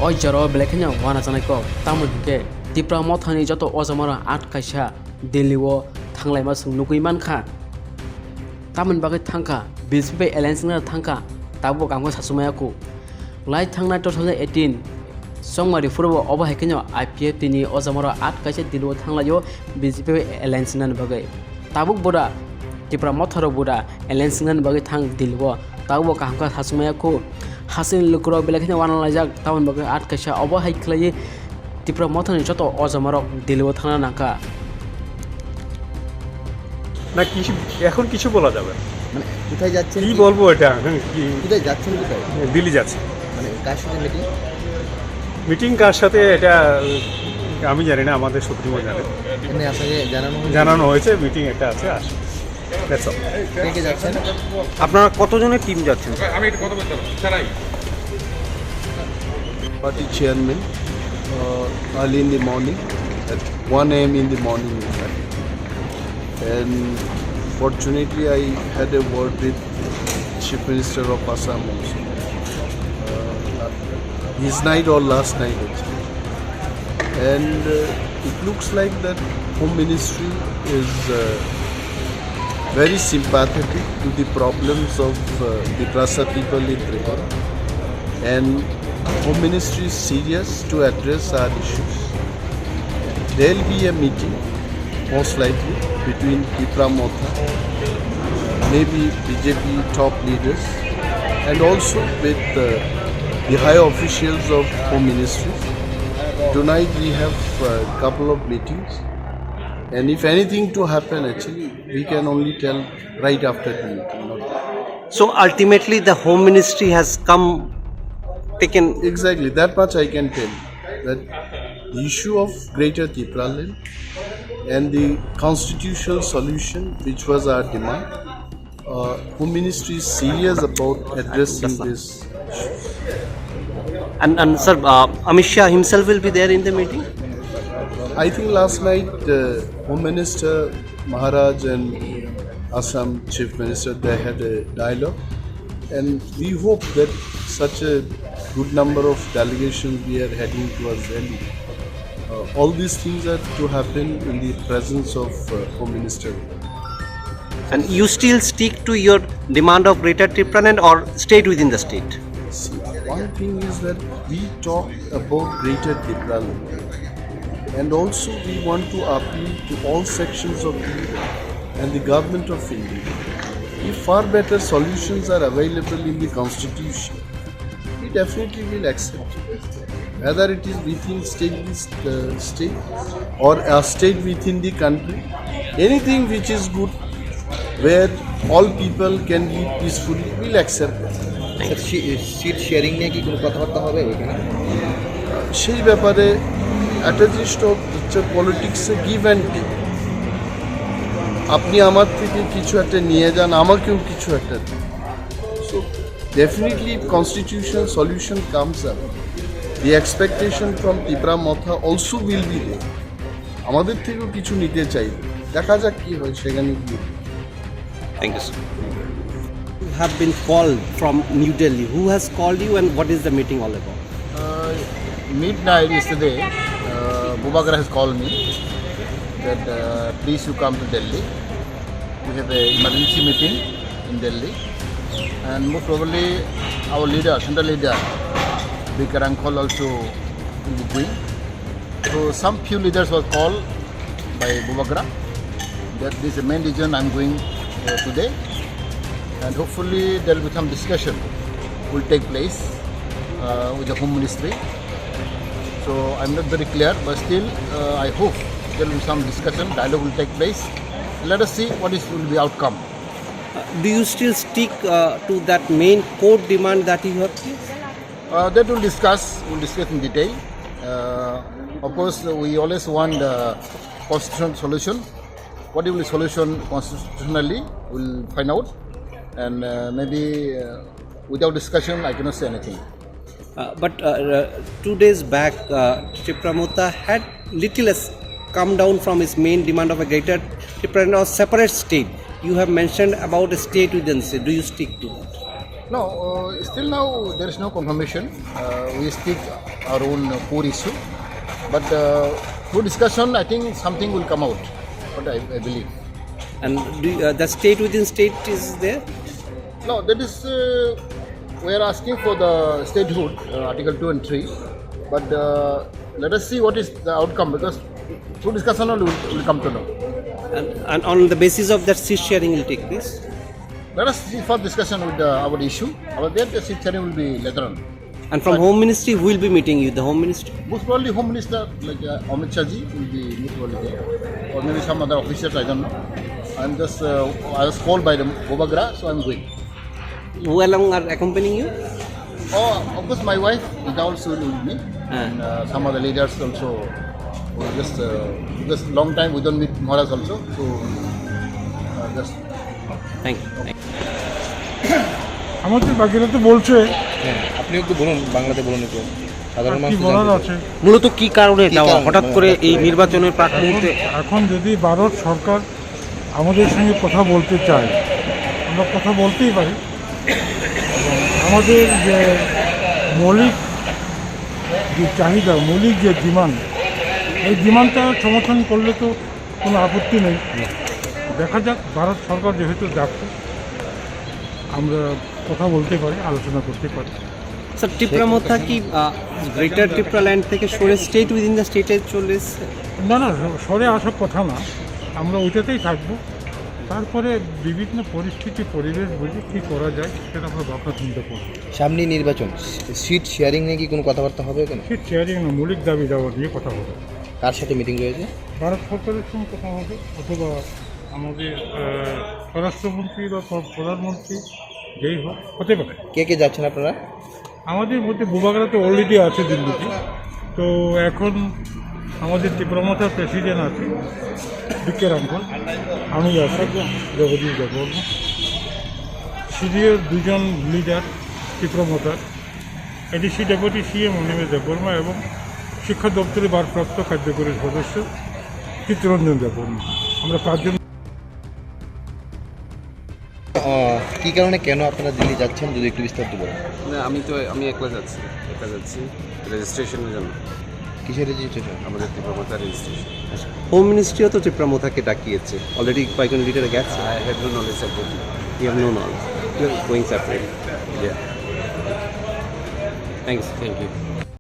Ojamarok belakangnya wana janai Tamo ke Tipra Mothani Joto Ojamarok kaisa Dehli o Thanglai masung nukui Nangkha Taman Bagwi Thangka Bising Alliance Thangka Tabo Kamko Sasumayaku Lai Thangna 2018 Songmari Furbo Oba Hekenyo IPF Tini Ojamarok kaisa Dehli o Thanglayo Bising Alliance nan Bagwi Tabuk boda Tipra Motharo boda Alliance nan Bagwi Thang Dehli o Tabo Kamko Sasumayaku Hasin Lukrok belakangnya wana lajak Taman Bagwi kaisa Oba Heklai Tipra Mothani Joto Ojamarok Dehli o Thangna Nangkha না কিছু এখন কিছু বলা যাবে মানে কোথায় যাচ্ছেন কি বলবো এটা কি কোথায় যাচ্ছেন কোথায় দিল্লি যাচ্ছে মানে কার সাথে মিটিং কার সাথে এটা আমি জানি না আমাদের সুপ্রিমো জানে এমনি আপনাকে জানানো হয়েছে মিটিং একটা আছে আসে দ্যাটস অল কে কে যাচ্ছেন আপনারা কতজনের টিম যাচ্ছেন আমি একটু কথা বলতে চাই Party chairman early in the morning at 1 a.m. in the morning in fact. And fortunately I had a word with Chief Minister of Assam also. His night or last night actually. And it looks like that Home Ministry is very sympathetic to the problems of the Trasa people in Tripura. And Home Ministry is serious to address our issues. There will be a meeting most likely between Tipra Motha, maybe BJP top leaders, and also with the high officials of Home Ministry. Tonight we have a couple of meetings, and if anything to happen actually, we can only tell right after the meeting. So ultimately the Home Ministry has taken Exactly, that much I can tell you, that the issue of Greater Tipra land and the constitutional solution which was our demand, Home Ministry is serious about addressing this issue. and sir, Amit Shah himself will be there in the meeting. I think last night Home Minister Maharaj and Assam Chief Minister, they had a dialogue, and we hope that such a good number of delegations we are heading towards Delhi. All these things are to happen in the presence of Home Minister. And you still stick to your demand of Greater Tipra land or stayed within the state? See, one thing is that we talk about Greater Tipra land, and also we want to appeal to all sections of India and the government of India. If far better solutions are available in the constitution, we definitely will accept it. Whether it is within state or a state within the country, anything which is good, where all people can live peacefully, we'll accept it. Seat sharing নিয়ে কি কোনো কথাবার্তা হবে এখানে সেই ব্যাপারে একটা জিনিস তো হচ্ছে পলিটিক্সে গিভ অ্যান্ড টেক। আপনি আমার থেকে কিছু একটা নিয়ে যান, আমাকেও কিছু একটা দিন। So definitely constitution solution comes up, the expectation from Tipra Motha also will be there. আমাদের থেকেও কিছু নিতে চাই, দেখা যাক কি হয় সেখানে গিয়ে। Thank you, sir. You have been called from New Delhi. Who has called you and what is the meeting all about? Midnight yesterday, Bubagra has called me that please you come to Delhi. We have an emergency meeting in Delhi, and most probably our leader, central leader, Kwrwng also will be going. So some few leaders were called by Bubagra. That this is the main reason I'm going today, and hopefully there will be some discussion will take place with the Home Ministry. So I'm not very clear, but still I hope there will be some discussion, dialogue will take place. Let us see what will be the outcome. Do you still stick to that main core demand that you have? That we'll discuss in detail. Of course, we always want constitutional solution. What will be solution constitutionally, we'll find out. And maybe without discussion, I cannot say anything. But 2 days back, Tipra Motha had little come down from its main demand of a greater Tipra or separate state. You have mentioned about a state within state. Do you stick to that? No, still now there is no confirmation. We speak our own core issue, but through discussion, I think something will come out. What I believe. And the state within state is there? No, that is we are asking for the statehood, Article 2 and 3. But let us see what is the outcome, because through discussion only will come to know. And on the basis of that, seat sharing will take place. Let us see for discussion with our issue. Our that the seat sharing will be later on. And from Home Ministry, who will be meeting you? The Home Ministry? Most probably Home Minister like Amit Shah ji will be probably there, or maybe some other officers. I don't know. I'm just I was called by the Bobagra, so I'm going. Who along are accompanying you? Oh, of course, my wife is also with me, and some other leaders also. Just long time we don't meet Maharaj also, so just. Thank you. আমাদের বাকিরা তো বলছে আপনি একটু বলুন, বাংলাতে বলুন একটু, সাধারণ কি মানুষ বলার আছে। মূলত কি কারণে যাওয়া হঠাৎ করে এই নির্বাচনের প্রাক মুহূর্তে? এখন যদি ভারত সরকার আমাদের সঙ্গে কথা বলতে চায়, আমরা কথা বলতেই পারি। আমাদের যে মৌলিক যে চাহিদা, মৌলিক যে ডিমান্ড, এই ডিমান্ডটা সমর্থন করলে তো কোনো আপত্তি নেই। দেখা যাক, ভারত সরকার যেহেতু যাচ্ছে, আমরা কথা বলতে পারি, আলোচনা করতে পারি। স্যার, টিপ্রা মথা কি গ্রেটার টিপ্রা ল্যান্ড থেকে সরে স্টেট উইদিন দ্য স্টেটে চলে এসছে? না না, সরে আসার কথা না, আমরা ওইটাতেই থাকবো। তারপরে বিভিন্ন পরিস্থিতি, পরিবেশ বুঝে কী করা যায় সেটা আমরা ভাবনা চিন্তা করবো। সামনে নির্বাচন, সিট শেয়ারিং নিয়ে কি কোনো কথাবার্তা হবে কেন? সিট শেয়ারিং না, মৌলিক দাবি দেওয়া নিয়ে কথা হবে। কার সাথে মিটিং রয়েছে? ভারত সরকারের সঙ্গে কথা হবে, অথবা আমাদের স্বরাষ্ট্রমন্ত্রী বা প্রধানমন্ত্রী, যেই হোক, হতে পারে। কে কে যাচ্ছেন আপনারা? আমাদের মধ্যে বুবাগরা তো অলরেডি আছে দিল্লিতে, তো এখন আমাদের টিপ্রামথার প্রেসিডেন্ট আছে বিকে রামফল, আমি আছি, জগদীশ দেববর্মা, সিরিয়ার দুজন লিডার টিপ্রামথার, ADC deputy CM Animesh Debbarma এবং শিক্ষা দপ্তরের ভারপ্রাপ্ত কার্যকরী সদস্য চিত্তরঞ্জন দেববর্মা। আমরা পাঁচজন। কী কারণে, কেন আপনারা দিল্লি যাচ্ছেন যদি একটু বিস্তারিত বলেন? না, আমি একলা যাচ্ছি রেজিস্ট্রেশনের জন্য। কিসের রেজিস্ট্রেশন? আমাদের টিপ্রা মথা রেজিস্ট্রেশন। হোম মিনিস্ট্রিও তো টিপ্রা মথাকে ডাকিয়েছে, অলরেডি কয়েকজন লিডার গেছে। I have no knowledge about it. You have no knowledge, you are going separate. Yeah. Thanks. Thank you.